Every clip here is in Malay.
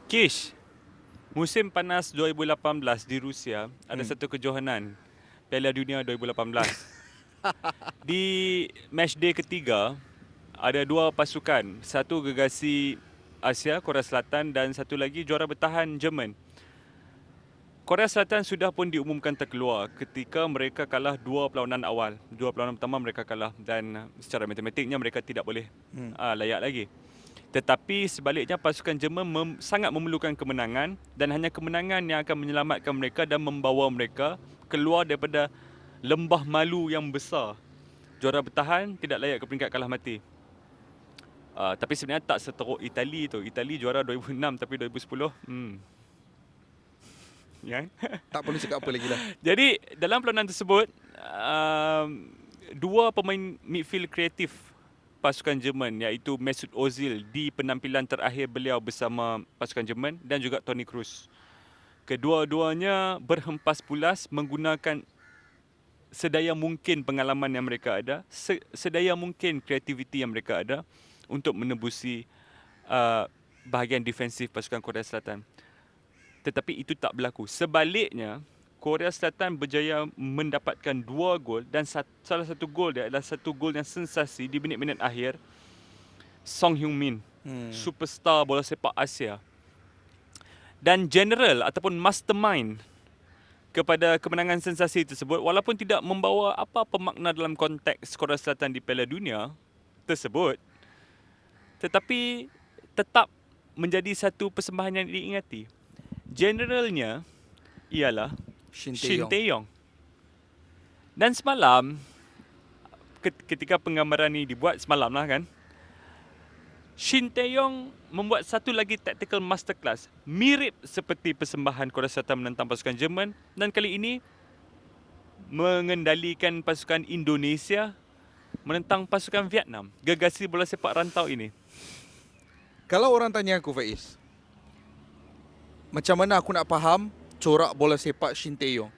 Kish, musim panas 2018 di Rusia ada satu kejohanan Piala Dunia 2018. Di matchday ketiga ada dua pasukan, satu gergasi Asia Korea Selatan dan satu lagi juara bertahan Jerman. Korea Selatan sudah pun diumumkan terkeluar ketika mereka kalah dua perlawanan awal. Dua perlawanan pertama mereka kalah dan secara matematiknya mereka tidak boleh layak lagi. Tetapi sebaliknya pasukan Jerman sangat memerlukan kemenangan dan hanya kemenangan yang akan menyelamatkan mereka dan membawa mereka keluar daripada lembah malu yang besar. Juara bertahan tidak layak ke peringkat kalah mati. Tapi sebenarnya tak seteruk Itali tu. Itali juara 2006 tapi 2010. Ya. Tak perlu cakap apa lagi lah. Jadi dalam perlawanan tersebut dua pemain midfield kreatif pasukan Jerman iaitu Mesut Ozil di penampilan terakhir beliau bersama pasukan Jerman dan juga Toni Kroos. Kedua-duanya berhempas pulas menggunakan sedaya mungkin pengalaman yang mereka ada, sedaya mungkin kreativiti yang mereka ada untuk menembusi bahagian defensif pasukan Korea Selatan. Tetapi itu tak berlaku. Sebaliknya, Korea Selatan berjaya mendapatkan 2 gol dan salah satu gol dia adalah satu gol yang sensasi di minit-minit akhir. Song Heung-min, superstar bola sepak Asia. Dan general ataupun mastermind kepada kemenangan sensasi tersebut, walaupun tidak membawa apa-apa makna dalam konteks Korea Selatan di Piala Dunia tersebut, tetapi tetap menjadi satu persembahan yang diingati. Generalnya ialah Shin Tae-yong. Dan semalam, ketika penggambaran ni dibuat semalam lah kan, Shin Tae-yong membuat satu lagi tactical masterclass mirip seperti persembahan Korea Selatan menentang pasukan Jerman dan kali ini mengendalikan pasukan Indonesia menentang pasukan Vietnam, gergasi bola sepak rantau ini. Kalau orang tanya aku, Faiz, macam mana aku nak faham corak bola sepak Shin Tae-yong,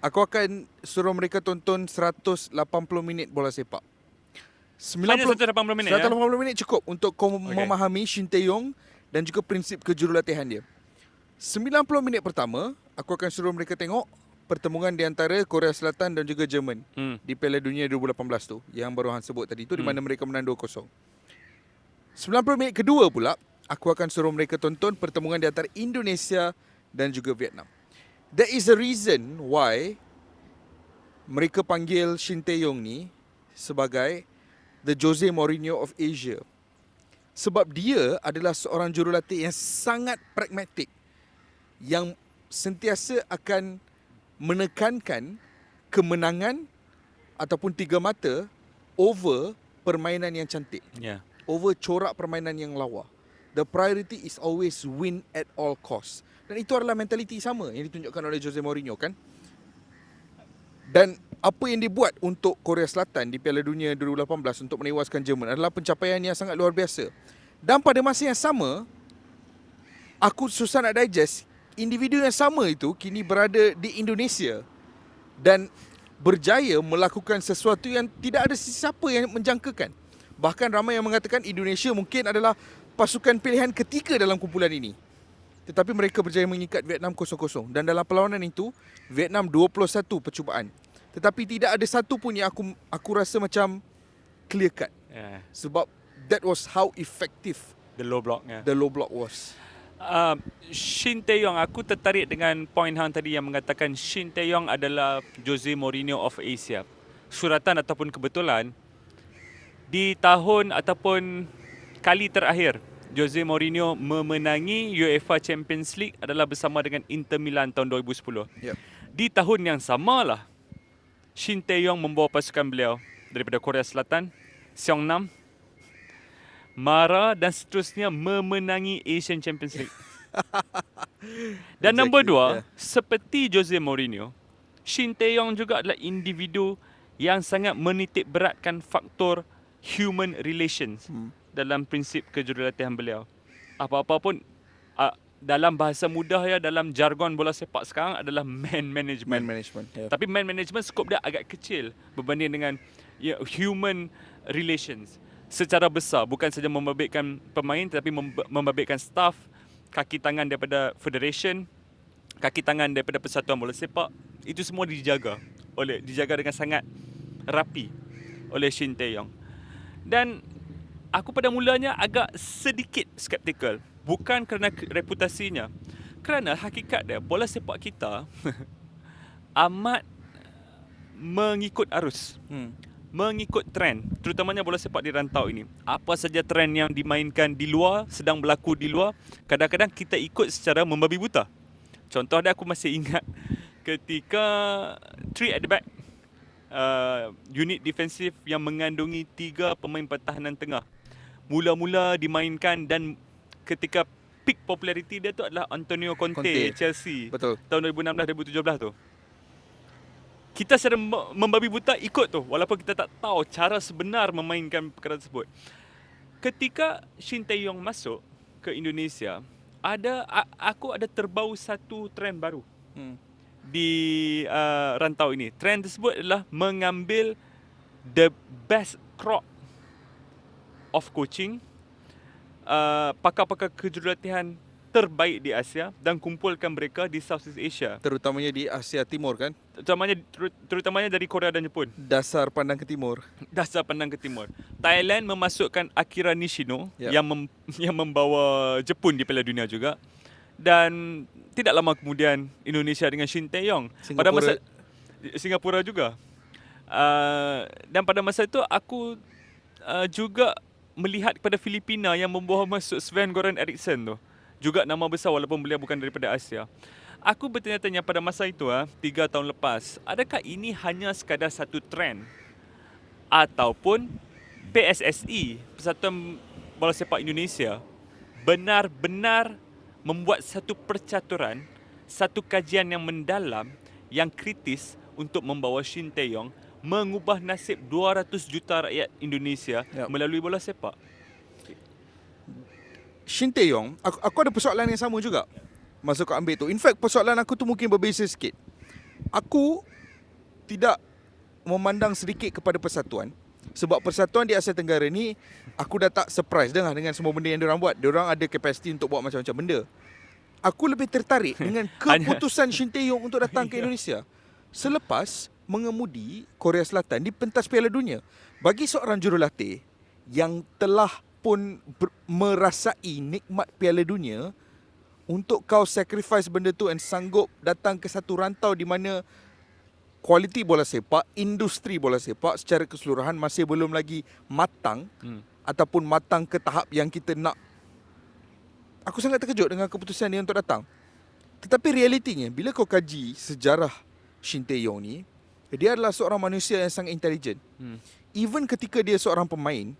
aku akan suruh mereka tonton 180 minit bola sepak. Hanya 180 minit 180 minit cukup untuk kau memahami Shin Tae-yong dan juga prinsip kejurulatihan dia. 90 minit pertama, aku akan suruh mereka tengok pertemuan di antara Korea Selatan dan juga Jerman di Piala Dunia 2018 tu, yang baru Han sebut tadi tu, di mana mereka menang 2-0. 90 minit kedua pula, aku akan suruh mereka tonton pertemuan di antara Indonesia dan juga Vietnam. That is the reason why mereka panggil Shin Tae-yong ni sebagai the Jose Mourinho of Asia. Sebab dia adalah seorang jurulatih yang sangat pragmatik, yang sentiasa akan menekankan kemenangan ataupun tiga mata over permainan yang cantik. Over corak permainan yang lawa. The priority is always win at all cost. Dan itu adalah mentaliti sama yang ditunjukkan oleh Jose Mourinho kan. Dan apa yang dibuat untuk Korea Selatan di Piala Dunia 2018 untuk menewaskan Jerman adalah pencapaian yang sangat luar biasa. Dan pada masa yang sama, aku susah nak digest, individu yang sama itu kini berada di Indonesia dan berjaya melakukan sesuatu yang tidak ada sesiapa yang menjangkakan. Bahkan ramai yang mengatakan Indonesia mungkin adalah pasukan pilihan ketiga dalam kumpulan ini. Tetapi mereka berjaya mengikat Vietnam 0-0. Dan dalam perlawanan itu, Vietnam 21 percubaan. Tetapi tidak ada satu pun yang aku rasa macam clear cut. Sebab that was how effective the low block was. Shin Tae-yong, aku tertarik dengan point hang tadi yang mengatakan Shin Tae-yong adalah Jose Mourinho of Asia. Suratan ataupun kebetulan, di tahun ataupun kali terakhir Jose Mourinho memenangi UEFA Champions League adalah bersama dengan Inter Milan tahun 2010. Di tahun yang samalah Shin Tae-yong membawa pasukan beliau daripada Korea Selatan, Seongnam, Mara dan seterusnya memenangi Asian Champions League. Dan nombor 2, seperti Jose Mourinho, Shin Tae-yong juga adalah individu yang sangat menitik beratkan faktor human relations dalam prinsip kejurulatihan beliau. Apa-apa pun dalam bahasa mudah dalam jargon bola sepak sekarang adalah man management. Tapi man management skop dia agak kecil berbanding dengan human relations secara besar, bukan saja membabitkan pemain tetapi membabitkan staff kaki tangan daripada Federation, kaki tangan daripada Persatuan Bola Sepak, itu semua dijaga dengan sangat rapi oleh Shin Tae-yong. Dan aku pada mulanya agak sedikit skeptikal, bukan kerana reputasinya, kerana hakikat dia bola sepak kita amat mengikut arus, mengikut trend, terutamanya bola sepak di rantau ini. Apa saja trend yang dimainkan di luar, sedang berlaku di luar, kadang-kadang kita ikut secara membabi buta. Contoh dia, aku masih ingat ketika 3 at the back, unit defensif yang mengandungi 3 pemain pertahanan tengah mula-mula dimainkan, dan ketika peak populariti dia tu adalah Antonio Conte. Chelsea. Betul. Tahun 2016-2017 tu. Kita secara membabi buta ikut tu, walaupun kita tak tahu cara sebenar memainkan perkara tersebut. Ketika Shin Tae-yong masuk ke Indonesia, aku ada terbau satu trend baru di rantau ini. Trend tersebut adalah mengambil the best crop of coaching, pakar-pakar kejurulatihan terbaik di Asia dan kumpulkan mereka di Southeast Asia. Terutamanya di Asia Timur kan? Terutamanya dari Korea dan Jepun. Dasar pandang ke timur. Dasar pandang ke timur. Thailand memasukkan Akira Nishino, yang membawa Jepun di Piala Dunia juga. Dan tidak lama kemudian Indonesia dengan Shin Tae-yong. Pada masa Singapura juga. Dan pada masa itu aku juga melihat kepada Filipina yang membawa masuk Sven-Goran Eriksson tu. Juga nama besar walaupun beliau bukan daripada Asia. Aku bertanya-tanya pada masa itu, 3 tahun lepas, adakah ini hanya sekadar satu trend? Ataupun PSSI, Persatuan Bola Sepak Indonesia, benar-benar membuat satu percaturan, satu kajian yang mendalam, yang kritis untuk membawa Shin Tae-yong mengubah nasib 200 juta rakyat Indonesia melalui bola sepak. Shin Tae-yong, aku ada persoalan yang sama juga masa kau ambil tu. In fact, persoalan aku tu mungkin berbeza sikit. Aku tidak memandang sedikit kepada persatuan, sebab persatuan di Asia Tenggara ni aku dah tak surprise dengan semua benda yang diorang buat. Diorang ada kapasiti untuk buat macam-macam benda. Aku lebih tertarik dengan keputusan Shin Tae-yong untuk datang ke Indonesia selepas mengemudi Korea Selatan di pentas Piala Dunia. Bagi seorang jurulatih yang telah pun merasai nikmat Piala Dunia, untuk kau sacrifice benda tu and sanggup datang ke satu rantau di mana kualiti bola sepak, industri bola sepak secara keseluruhan masih belum lagi matang ataupun matang ke tahap yang kita nak. Aku sangat terkejut dengan keputusan dia untuk datang. Tetapi realitinya, bila kau kaji sejarah Shin Tae-yong ni, dia adalah seorang manusia yang sangat intelijen. Even ketika dia seorang pemain,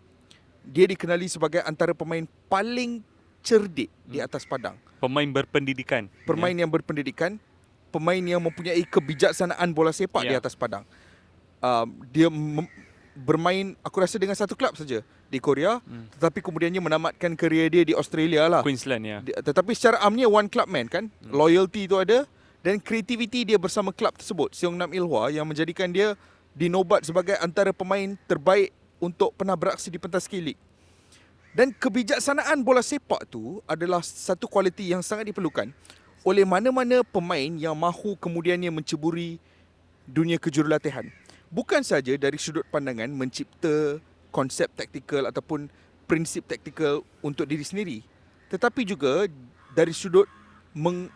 dia dikenali sebagai antara pemain paling cerdik di atas padang. Pemain berpendidikan. Pemain yang berpendidikan, pemain yang mempunyai kebijaksanaan bola sepak di atas padang. Dia bermain, aku rasa dengan satu klub saja di Korea, tetapi kemudiannya menamatkan kerjaya dia di Australia lah. Queensland, Tetapi secara amnya one club man kan. Loyalty tu ada, dan kreativiti dia bersama klub tersebut, Seongnam Ilhwa, yang menjadikan dia dinobat sebagai antara pemain terbaik untuk pernah beraksi di pentas K-League. Dan kebijaksanaan bola sepak tu adalah satu kualiti yang sangat diperlukan oleh mana-mana pemain yang mahu kemudiannya menceburi dunia kejurulatihan. Bukan saja dari sudut pandangan mencipta konsep taktikal ataupun prinsip taktikal untuk diri sendiri, tetapi juga dari sudut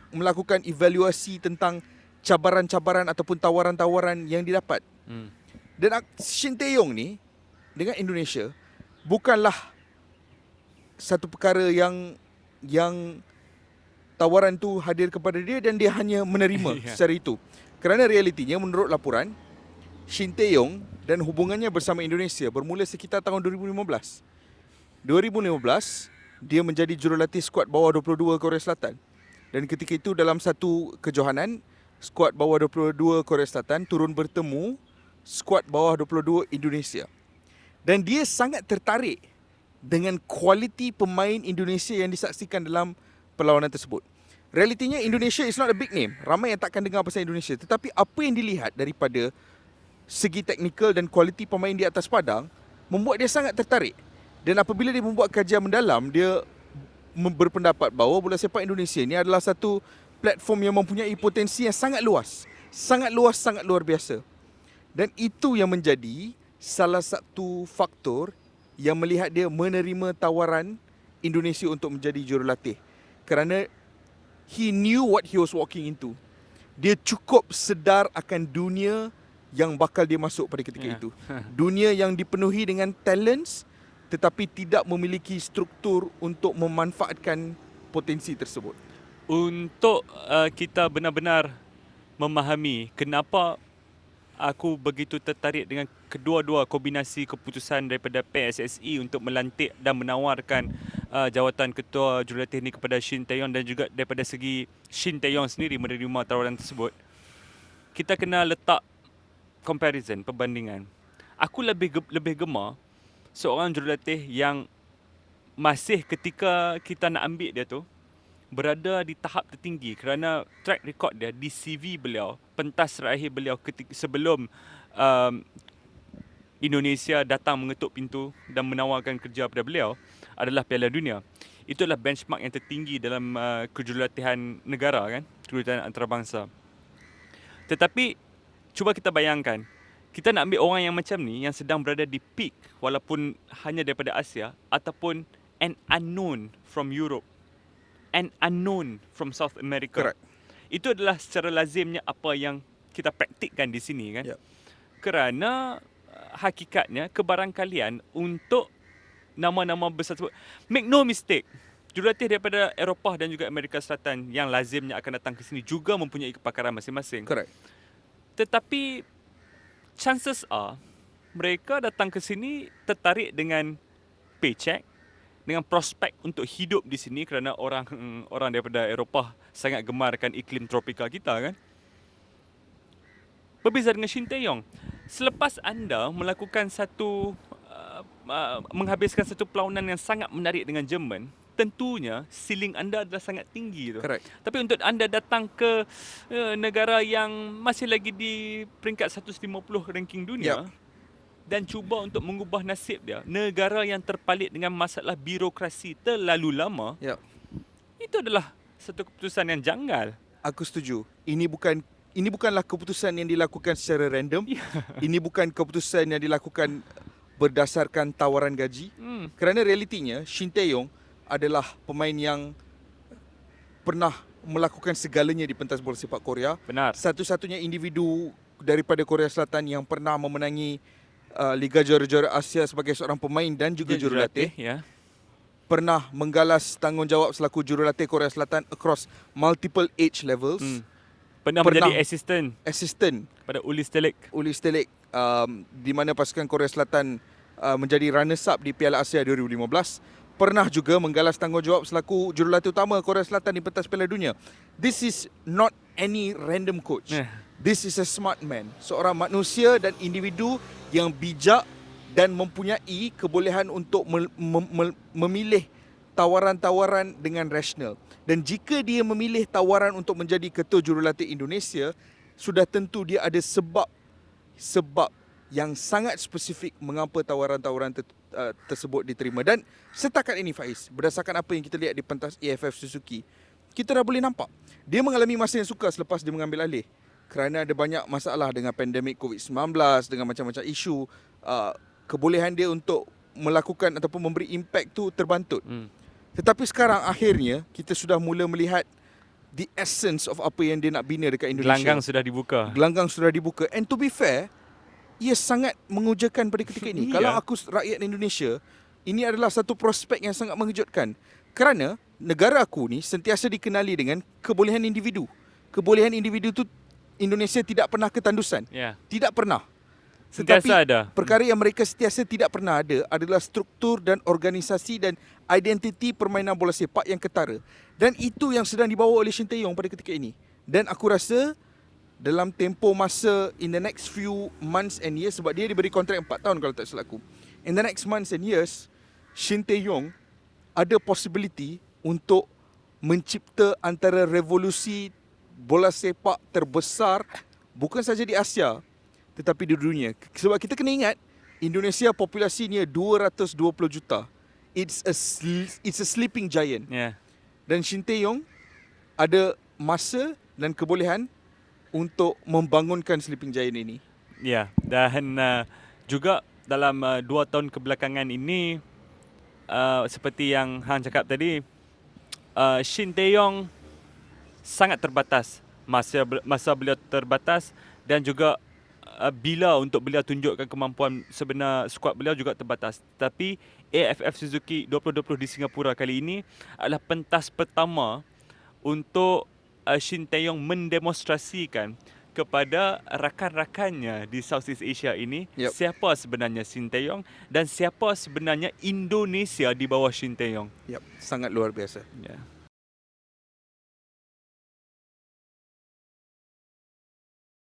melakukan evaluasi tentang cabaran-cabaran ataupun tawaran-tawaran yang didapat. Dan Shin Tae-yong ni dengan Indonesia bukanlah satu perkara yang tawaran tu hadir kepada dia dan dia hanya menerima secara itu. Kerana realitinya, menurut laporan, Shin Tae-yong dan hubungannya bersama Indonesia bermula sekitar tahun 2015. 2015, dia menjadi jurulatih skuad bawah 22 Korea Selatan. Dan ketika itu dalam satu kejohanan, skuad bawah 22 Korea Selatan turun bertemu skuad bawah 22 Indonesia. Dan dia sangat tertarik dengan kualiti pemain Indonesia yang disaksikan dalam perlawanan tersebut. Realitinya, Indonesia is not a big name. Ramai yang takkan dengar pasal Indonesia. Tetapi apa yang dilihat daripada segi teknikal dan kualiti pemain di atas padang membuat dia sangat tertarik. Dan apabila dia membuat kajian mendalam, dia berpendapat bahawa bola sepak Indonesia ni adalah satu platform yang mempunyai potensi yang sangat luas. Sangat luas, sangat luar biasa. Dan itu yang menjadi salah satu faktor yang melihat dia menerima tawaran Indonesia untuk menjadi jurulatih. Kerana he knew what he was walking into. Dia cukup sedar akan dunia yang bakal dia masuk pada ketika itu. Dunia yang dipenuhi dengan talents tetapi tidak memiliki struktur untuk memanfaatkan potensi tersebut. Untuk kita benar-benar memahami kenapa aku begitu tertarik dengan kedua-dua kombinasi keputusan daripada PSSI untuk melantik dan menawarkan jawatan ketua jurulatih ini kepada Shin Tae-yong, dan juga daripada segi Shin Tae-yong sendiri menerima tawaran tersebut. Kita kena letak comparison, perbandingan. Aku lebih gemar seorang jurulatih yang masih ketika kita nak ambil dia tu berada di tahap tertinggi, kerana track record dia di CV beliau, pentas terakhir beliau sebelum Indonesia datang mengetuk pintu dan menawarkan kerja kepada beliau adalah Piala Dunia. Itu adalah benchmark yang tertinggi dalam kejurulatihan negara, kan, kejurulatihan antarabangsa. Tetapi cuba kita bayangkan, kita nak ambil orang yang macam ni, yang sedang berada di peak walaupun hanya daripada Asia, ataupun an unknown from Europe, an unknown from South America. Correct. Itu adalah secara lazimnya apa yang kita praktikkan di sini, kan. Yep. Kerana hakikatnya kebarangkalian untuk nama-nama besar tersebut. Make no mistake, jurulatih daripada Eropah dan juga Amerika Selatan yang lazimnya akan datang ke sini juga mempunyai kepakaran masing-masing. Correct. Tetapi chances are mereka datang ke sini tertarik dengan paycheck, dengan prospek untuk hidup di sini, kerana orang daripada Eropah sangat gemarkan iklim tropika kita, kan. Berbeza dengan Shin Tae-yong. Selepas anda melakukan menghabiskan satu perlawanan yang sangat menarik dengan Jerman, tentunya ceiling anda adalah sangat tinggi tu. Correct. Tapi untuk anda datang ke negara yang masih lagi di peringkat 150 ranking dunia, dan cuba untuk mengubah nasib dia, negara yang terpalit dengan masalah birokrasi terlalu lama, itu adalah satu keputusan yang janggal. Aku setuju. Ini bukanlah keputusan yang dilakukan secara random. Ini bukan keputusan yang dilakukan berdasarkan tawaran gaji. Kerana realitinya Shin Tae-yong adalah pemain yang pernah melakukan segalanya di pentas bola sepak Korea. Benar. Satu-satunya individu daripada Korea Selatan yang pernah memenangi Liga Juara-Juara Asia sebagai seorang pemain dan juga jurulatih. Ya. Pernah menggalas tanggungjawab selaku jurulatih Korea Selatan across multiple age levels. Pernah menjadi assistant pada Uli Stelik, di mana pasukan Korea Selatan menjadi runners-up di Piala Asia 2015. Pernah juga menggalas tanggungjawab selaku jurulatih utama Korea Selatan di pentas Piala Dunia. This is not any random coach. This is a smart man. Seorang manusia dan individu yang bijak dan mempunyai kebolehan untuk memilih tawaran-tawaran dengan rasional. Dan jika dia memilih tawaran untuk menjadi ketua jurulatih Indonesia, sudah tentu dia ada sebab yang sangat spesifik mengapa tawaran-tawaran tersebut diterima. Dan setakat ini Faiz, berdasarkan apa yang kita lihat di pentas AFF Suzuki, kita dah boleh nampak dia mengalami masa yang sukar selepas dia mengambil alih. Kerana ada banyak masalah dengan pandemik COVID-19, dengan macam-macam isu, kebolehan dia untuk melakukan ataupun memberi impact tu terbantut. Tetapi sekarang akhirnya kita sudah mula melihat the essence of apa yang dia nak bina dekat Indonesia. Gelanggang sudah dibuka. And to be fair, ia sangat mengujakan pada ketika ini. Kalau aku rakyat Indonesia, ini adalah satu prospek yang sangat mengejutkan. Kerana negara aku ni sentiasa dikenali dengan kebolehan individu. Kebolehan individu tu Indonesia tidak pernah ketandusan. Tidak pernah. Tetapi perkara yang mereka sentiasa tidak pernah ada adalah struktur dan organisasi dan identiti permainan bola sepak yang ketara. Dan itu yang sedang dibawa oleh Shin Tae-yong pada ketika ini. Dan aku rasa dalam tempoh masa in the next few months and years, sebab dia diberi kontrak 4 tahun kalau tak silap aku. In the next months and years, Shin Tae-yong ada possibility untuk mencipta antara revolusi bola sepak terbesar bukan saja di Asia tetapi di dunia. Sebab kita kena ingat, Indonesia populasinya 220 juta. it's a sleeping giant. Ya. Dan Shin Tae-yong ada masa dan kebolehan untuk membangunkan sleeping giant ini. Ya, dan juga dalam 2 tahun kebelakangan ini seperti yang Hang cakap tadi, Shin Tae-yong sangat terbatas. Masa beliau terbatas dan juga bila untuk beliau tunjukkan kemampuan sebenar skuad beliau juga terbatas. Tapi AFF Suzuki 2020 di Singapura kali ini adalah pentas pertama untuk Shin Tae-yong mendemonstrasikan kepada rakan-rakannya di Southeast Asia ini siapa sebenarnya Shin Tae-yong dan siapa sebenarnya Indonesia di bawah Shin Tae-yong. Sangat luar biasa. Ya.